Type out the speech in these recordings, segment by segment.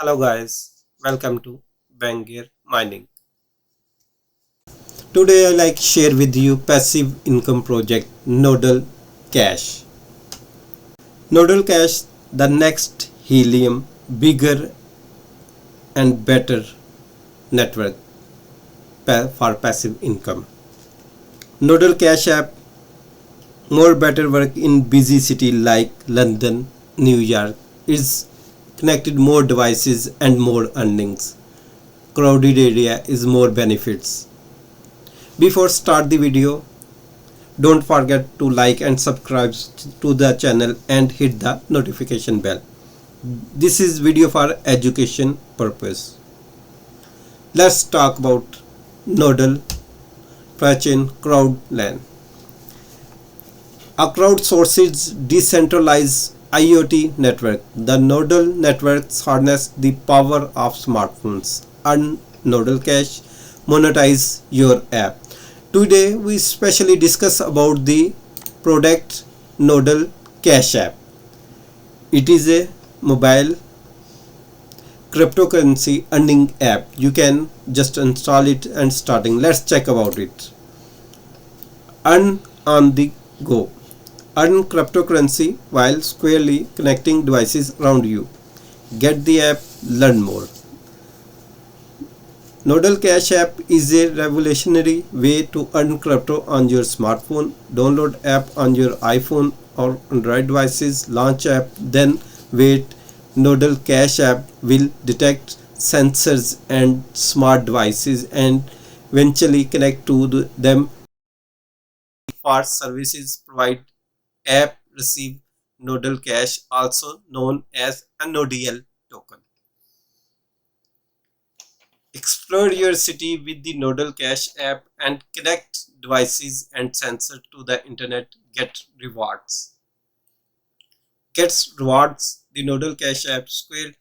Hello guys, welcome to Bangir Mining. Today I like share with you passive income project Nodle Cash. Nodle Cash, the next Helium, bigger and better network for passive income. Nodle Cash app more better work in busy city like London, New York is connected more devices and more earnings. Crowded area is more benefits. Before start the video, don't forget to like and subscribe to the channel and hit the notification bell. This is video for education purpose. Let's talk about Nodle Chain Crowdland. A crowdsourced decentralized IoT network. The Nodle networks harness the power of smartphones. Earn Nodle Cash, monetize your app. Today we specially discuss about the product Nodle Cash app. It is a mobile cryptocurrency earning app. You can just install it and starting. Let's check about it. Earn on the go. Earn cryptocurrency while squarely connecting devices around you. Get the app, learn more. Nodle Cash app is a revolutionary way to earn crypto on your smartphone. Download app on your iPhone or Android devices, launch app, then wait. Nodle Cash app will detect sensors and smart devices and eventually connect to them for services provide app receive Nodle Cash, also known as a Nodle token. Explore your city with the Nodle Cash app and connect devices and sensors to the internet. Get rewards. Gets rewards. The Nodle Cash app Square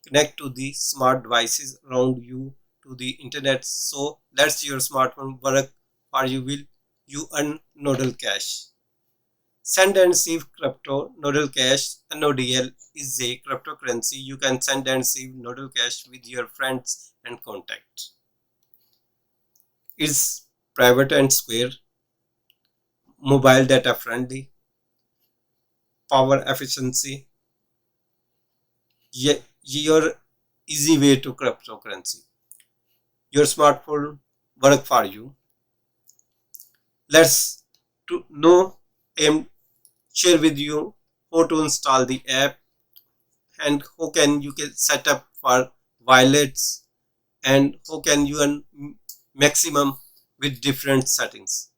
connect to the smart devices around you to the internet. So let's your smartphone work or you will you earn Nodle Cash. Send and receive crypto. Nodle Cash, NODL, is a cryptocurrency. You can send and receive Nodle Cash with your friends and contacts. It's private and square, mobile data friendly, power efficiency, your easy way to cryptocurrency. Your smartphone work for you. Let's to know and share with you how to install the app and how can you can set up for wallets and how can you earn maximum with different settings.